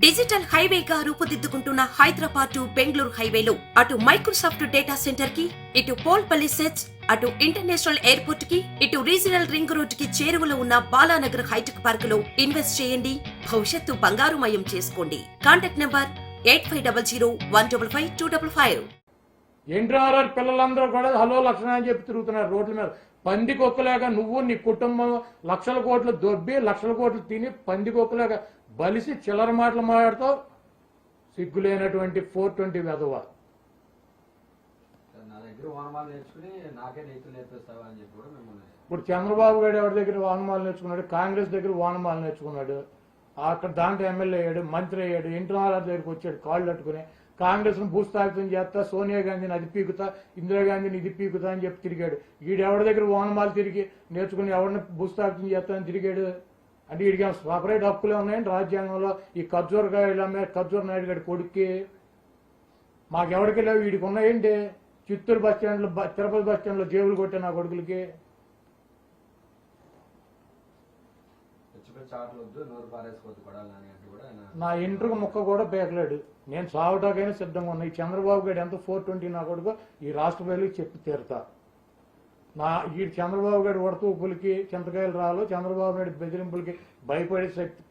Digital హైవేగా రూపుదిద్దుకుంటున్న Hyderabad to Bengaluru హైవేలో అటు Microsoft data centre కి, ఇటు పోల్పల్లి సెట్స్, అటు ఇంటర్నేషనల్ ఎయిర్పోర్ట్ కి, ఇటు రీజనల్ రింగ్ రోడ్ కి చేరువలో ఉన్న బాలానగర్ హైటెక్ పార్క్ లో ఇన్వెస్ట్ చేయండి. భవిష్యత్తు బంగారుమయం చేసుకోండి. Contact number 8500155255. ఎన్టీఆర్ పిల్లలందరూ కూడా హలో లక్షణ అని చెప్పి తిరుగుతున్నారు రోడ్ల మీద. పందికొక్కలేక నువ్వు నీ కుటుంబం లక్షల కోట్లు దొబ్బి లక్షల కోట్లు తిని పందికొక్కలేక బలిసి చిల్లర మాటలు మాట్లాడుతూ సిగ్గులేనటువంటి 420 వెధవ. ఇప్పుడు చంద్రబాబు గారు ఎవరి దగ్గర వానమాలు నేర్చుకున్నాడు? కాంగ్రెస్ దగ్గర వానమాలు నేర్చుకున్నాడు. అక్కడ దాంట్లో ఎమ్మెల్యే అయ్యాడు, మంత్రి అయ్యాడు. ఎన్టీఆర్ దగ్గరికి వచ్చాడు కాళ్ళు పట్టుకుని. కాంగ్రెస్ ను భూస్థాపితం చేస్తా, సోనియా గాంధీని అది పీకుతా, ఇందిరాగాంధీని ఇది పీకుతా అని చెప్పి తిరిగాడు. వీడు ఎవరి దగ్గర వానమాలు తిరిగి నేర్చుకుని ఎవరిని భూస్థాపితం చేస్తానని తిరిగాడు? అంటే వీడికి సపరేట్ హక్కులే ఉన్నాయండి రాజ్యాంగంలో? ఈ ఖర్జూర్ నాయుడు గారి కొడుక్కి మాకెవరికి లేవు, వీడికి ఉన్నాయండి. చిత్తూరు బస్ స్టాండ్ లో, తిరుపతి బస్ స్టాండ్ లో జేబులు కొట్టే నా కొడుకులకి. నా ఇంటర్కు ముక్క కూడా పేకలేడు. నేను సావటాకైనా సిద్ధంగా ఉన్నా. ఈ చంద్రబాబు గారు ఎంత 420 నా కొడుకు ఈ రాష్ట్ర ప్రజలకు చెప్పి తీరుతా. ఈ చంద్రబాబు గారి ఉడతూపులకి చింతకాయలు రాలు, చంద్రబాబు నాయుడు బెదిరింపులకి భయపడే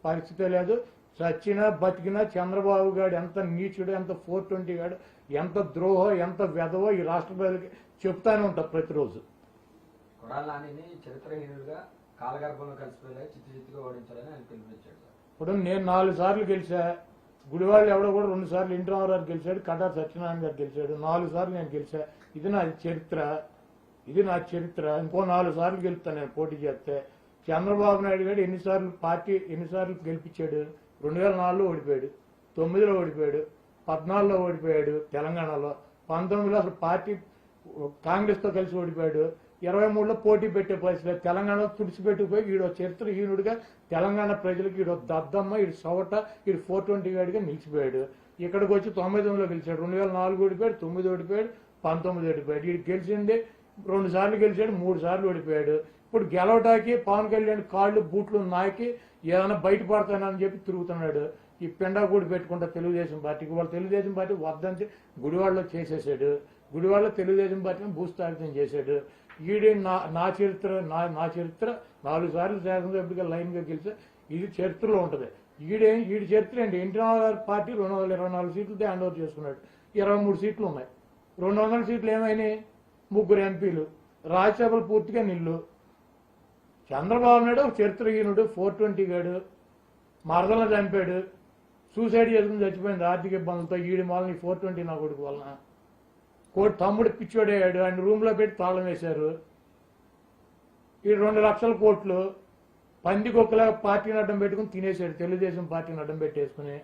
పరిస్థితే లేదు. చచ్చినా బతికినా చంద్రబాబు గారు ఎంత నీచుడు, ఎంత 420 గాడు, ఎంత ద్రోహం, ఎంత వెధవో ఈ రాష్ట్ర ప్రజలకి చెప్తానే ఉంటా ప్రతిరోజు. ఇప్పుడు నేను 4 సార్లు గెలిచా. గుడివాళ్ళు ఎవడో కూడా 2 సార్లు ఇంద్రరావు గారు గెలిచాడు, కటార్ సత్యనారాయణ గారు గెలిచాడు. 4 సార్లు నేను గెలిచా. ఇది నా చరిత్ర. ఇంకో 4 సార్లు గెలుస్తాను నేను పోటీ చేస్తే. చంద్రబాబు నాయుడు గారు ఎన్నిసార్లు గెలిపించాడు? 2004లో ఓడిపోయాడు, 9లో ఓడిపోయాడు, 14లో ఓడిపోయాడు తెలంగాణలో, 19లో అసలు పార్టీ కాంగ్రెస్ తో కలిసి ఓడిపోయాడు, 23లో పోటీ పెట్టే పరిస్థితి తెలంగాణలో తుడిచిపెట్టుకుపోయి ఈడో చరిత్రహీనుడిగా తెలంగాణ ప్రజలకు ఈడో దద్దమ్మ, ఈడు సవట, ఈడు 420 గాడిగా నిలిచిపోయాడు. ఇక్కడికి వచ్చి 99లో గెలిచాడు, 2004 ఓడిపోయాడు, 9 ఓడిపోయాడు, 19 ఓడిపోయాడు. ఈడు గెలిచింది 2 సార్లు గెలిచాడు, 3 సార్లు ఓడిపోయాడు. ఇప్పుడు గెలవటానికి పవన్ కళ్యాణ్ కాళ్ళు బూట్లు నాకి ఏదైనా బయటపడతానని చెప్పి తిరుగుతున్నాడు. ఈ పెండాగూడి పెట్టుకుంటా తెలుగుదేశం పార్టీకి. వాళ్ళు తెలుగుదేశం పార్టీ వద్దంటే గుడివాడలో చేసేసాడు. గుడివాడలో తెలుగుదేశం పార్టీని భూస్థాపితం చేశాడు. ఈడే నా చరిత్ర 4 సార్లు శాసనసభ్యుడిగా లైన్ గా గెలిచా. ఇది చరిత్రలో ఉంటది. ఈడి చరిత్ర ఏంటి? ఎన్టీఆర్ పార్టీ 224 సీట్లతో హ్యాండ్ ఓవర్ చేసుకున్నాడు. 23 సీట్లు ఉన్నాయి. 200 సీట్లు ఏమైనాయి? 3 ఎంపీలు. రాజ్యసభలు పూర్తిగా నిల్లు. చంద్రబాబు నాయుడు చరిత్రహీనుడు, 420 గాడు, మరదలను చంపాడు, సూసైడ్ చేసుకుని చచ్చిపోయింది ఆర్థిక ఇబ్బందులతో. ఈడి వాళ్ళని 420 నా కొడుకు వలన. తమ్ముడు పిచ్చోడయ్యాడు, ఆయన రూమ్ లో పెట్టి తాళం వేశారు. ఈ 2 లక్షల కోట్లు పందికొక్కలా పార్టీని అడ్డం పెట్టుకుని తినేశాడు, తెలుగుదేశం పార్టీని అడ్డం పెట్టేసుకుని.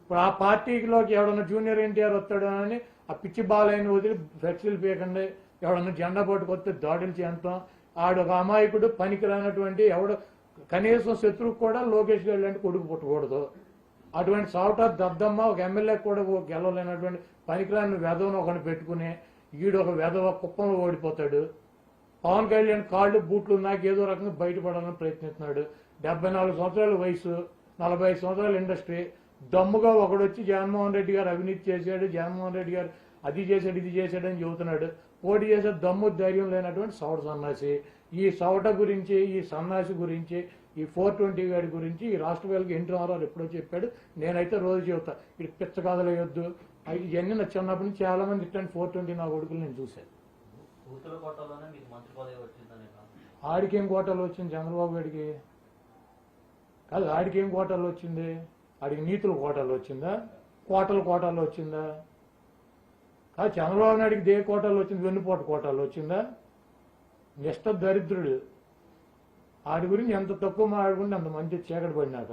ఇప్పుడు ఆ పార్టీలోకి ఎవడన్నా జూనియర్ ఎన్టీఆర్ వస్తాడు అని ఆ పిచ్చి బాలయ్యని వదిలి ఫ్లెక్సీలు పీకండి, ఎవడన్నా జెండా పట్టుకొస్తే దాడులు చేస్తాం. ఆడు ఒక అమాయకుడు, పనికి రానటువంటి ఎవడు, కనీసం శత్రువు కూడా లోకేష్ గారు లాంటి కొడుకు పుట్టకూడదు. అటువంటి సాఫ్ట్వేర్ దద్దమ్మ ఒక ఎమ్మెల్యే కూడా గెలవలేనటువంటి పనికిరాని వెధవను ఒకని పెట్టుకుని ఈడు ఒక వెధవ కుప్పంలో ఓడిపోతాడు. పవన్ కళ్యాణ్ కాళ్ళు బూట్లు నాకు ఏదో రకంగా బయటపడాలని ప్రయత్నిస్తున్నాడు. 74 సంవత్సరాల వయసు, 45 సంవత్సరాల ఇండస్ట్రీ. దమ్ముగా ఒకడొచ్చి జగన్మోహన్ రెడ్డి గారు అవినీతి చేశాడు, జగన్మోహన్ రెడ్డి గారు అది చేశాడు ఇది చేశాడు అని చెబుతున్నాడు. పోటీ చేసే దమ్ము ధైర్యం లేనటువంటి సవట సన్నాసి. ఈ సవట గురించి, ఈ సన్నాసి గురించి, ఈ 420 గాడి గురించి ఈ రాష్ట్ర ప్రజలకు ఎన్టీఆర్ ఎప్పుడో చెప్పాడు. నేనైతే రోజు చెబుతా, ఇది పిచ్చ కథలు వేయొద్దు. ఇవన్నీ నా చిన్నప్పటి నుంచి చాలా మంది ఇట్లాంటి 420 నా కొడుకులు నేను చూశాను. ఆడికేం కోటాలు వచ్చింది? చంద్రబాబు గారికి కాదు, ఆడికేం కోటాలు వచ్చింది? ఆడికి నీతులు కోటాలు వచ్చిందా? కోటాలు వచ్చిందా? కాదు, చంద్రబాబు నాయుడికి దే కోటాలు వచ్చింది? వెన్నుపోట కోటాలు వచ్చిందా? నిష్ట దరిద్రుడు. ఆడి గురించి ఎంత తక్కువ మాట్లాడుకుంటే అంత మంచి చీకటి పడినాక.